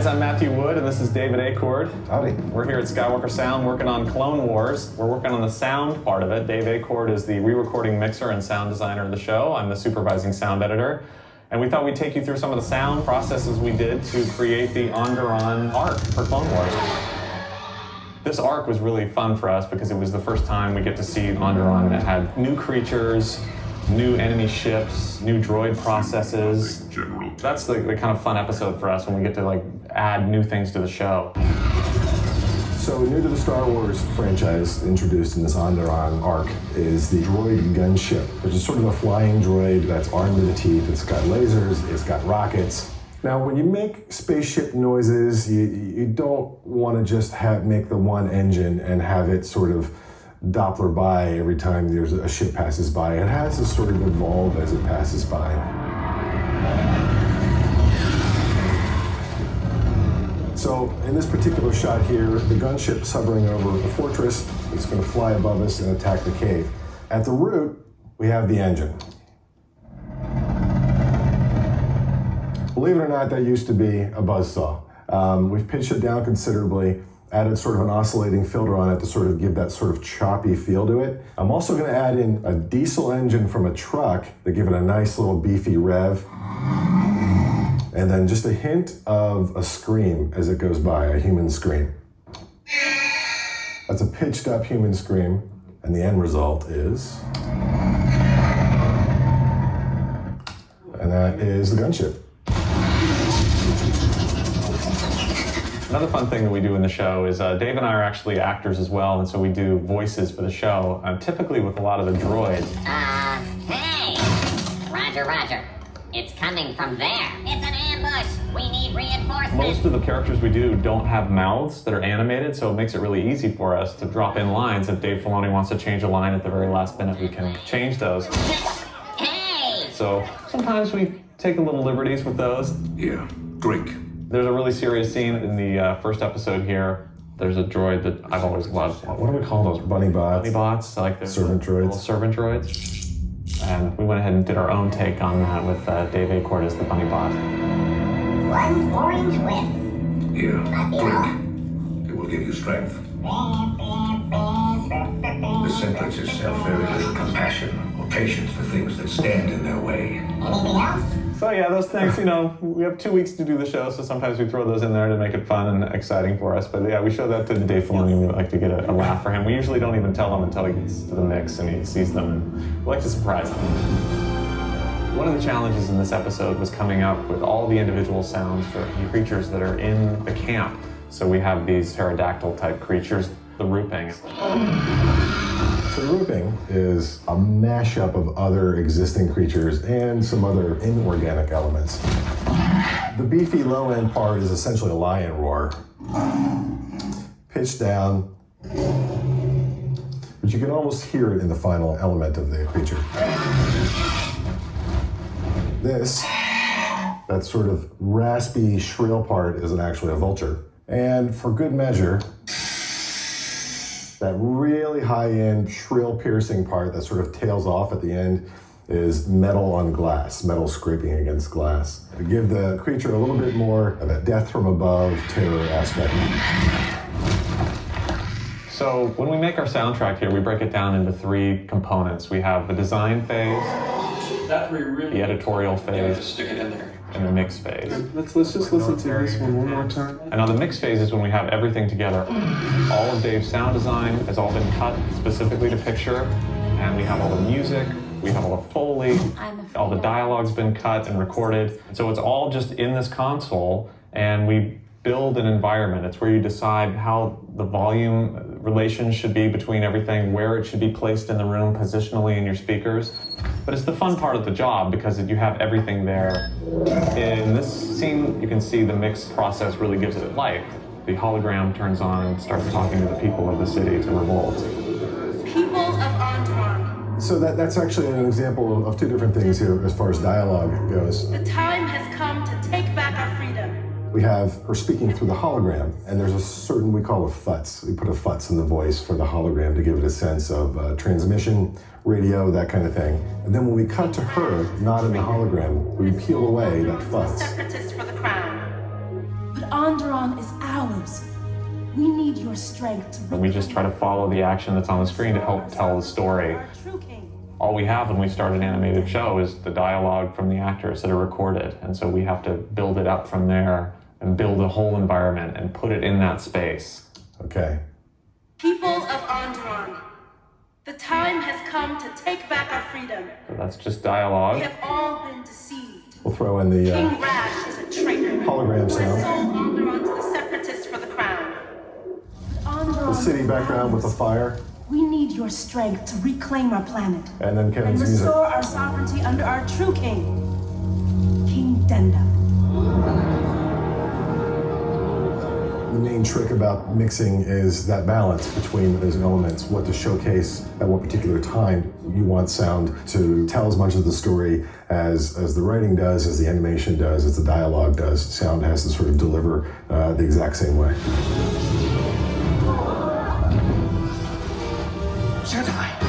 guys, I'm Matthew Wood, and this is David Acord. Howdy. We're here at Skywalker Sound working on Clone Wars. We're working on the sound part of it. Dave Acord is the re-recording mixer and sound designer of the show. I'm the supervising sound editor. And we thought we'd take you through some of the sound processes we did to create the Onderon arc for Clone Wars. This arc was really fun for us because it was the first time we get to see Onderon that had new creatures, new enemy ships, new droid processes. That's the kind of fun episode for us when we get to add new things to the show. So new to the Star Wars franchise, introduced in this Onderon arc, is the droid gunship, which is sort of a flying droid that's armed to the teeth. It's got lasers, it's got rockets. Now, when you make spaceship noises, you don't want to just make the one engine and have it sort of Doppler by every time there's a ship passes by. It has to sort of evolve as it passes by. So in this particular shot here, the gunship's hovering over a fortress. It's going to fly above us and attack the cave. At the root, we have the engine. Believe it or not, that used to be a buzzsaw. We've pitched it down considerably, added sort of an oscillating filter on it to sort of give that sort of choppy feel to it. I'm also going to add in a diesel engine from a truck to give it a nice little beefy rev. And then just a hint of a scream as it goes by, a human scream. That's a pitched up human scream, and the end result is... and that is the gunship. Another fun thing that we do in the show is Dave and I are actually actors as well, and so we do voices for the show, typically with a lot of the droids. Hey! Roger, roger. It's coming from there. It's an ambush. We need reinforcements. Most of the characters we do don't have mouths that are animated, so it makes it really easy for us to drop in lines. If Dave Filoni wants to change a line at the very last minute, we can change those. Hey! So sometimes we take a little liberties with those. Yeah, drink. There's a really serious scene in the first episode here. There's a droid that I've always loved. What do we call those? Bunny bots. Bunny bots, like the servant droids. Little servant droids. And we went ahead and did our own take on that with Dave Acord as the bunny bot. One orange whip. Yeah, drink. It will give you strength. The Centrix itself very little compassion or patience for things that stand in their way. Anything else? So yeah, those things, we have 2 weeks to do the show, so sometimes we throw those in there to make it fun and exciting for us. But yeah, we show that to Dave Filoni, and we like to get a laugh for him. We usually don't even tell him until he gets to the mix and he sees them, and we like to surprise him. One of the challenges in this episode was coming up with all the individual sounds for creatures that are in the camp. So we have these pterodactyl type creatures, the Rooping. So the Rooping is a mashup of other existing creatures and some other inorganic elements. The beefy low end part is essentially a lion roar, pitched down, but you can almost hear it in the final element of the creature. This, that sort of raspy, shrill part, isn't actually a vulture. And for good measure, that really high-end, shrill, piercing part that sort of tails off at the end is metal on glass, metal scraping against glass, to give the creature a little bit more of a death from above terror aspect. So when we make our soundtrack here, we break it down into 3 components. We have the design phase, the editorial phase, stick it in there. and the mix phase. Let's just listen to this one more time. And now the mix phase is when we have everything together. All of Dave's sound design has all been cut specifically to picture, and we have all the music, we have all the Foley, all the dialogue's been cut and recorded. So it's all just in this console, and we build an environment. It's where you decide how the volume relations should be between everything, where it should be placed in the room, positionally in your speakers. But it's the fun part of the job because you have everything there. In this scene, you can see the mix process really gives it life. The hologram turns on and starts talking to the people of the city to revolt. People of Onderon. So that's actually an example of 2 different things here as far as dialogue goes. The time has come to take back our freedom. We have her speaking through the hologram, and there's a certain, we call a futz. We put a futz in the voice for the hologram to give it a sense of transmission, radio, that kind of thing. And then when we cut to her, not in the hologram, we peel away that futz. Separatists for the crown. But Onderon is ours. We need your strength to And we just try to follow the action that's on the screen to help tell the story. our true king. All we have when we start an animated show is the dialogue from the actors that are recorded. And so we have to build it up from there and build a whole environment and put it in that space. Okay. People of Onderon, the time has come to take back our freedom. So that's just We dialogue. have all been deceived. We'll throw in the King Rash is a traitor. hologram Who has sound. sold Onderon to the separatists for the crown. The city background with the fire. We need your strength to reclaim our planet And then and Kevin's music. restore our sovereignty under our true king, King Denda. The main trick about mixing is that balance between those elements, what to showcase at what particular time. You want sound to tell as much of the story as the writing does, as the animation does, as the dialogue does. Sound has to sort of deliver the exact same way. Jedi!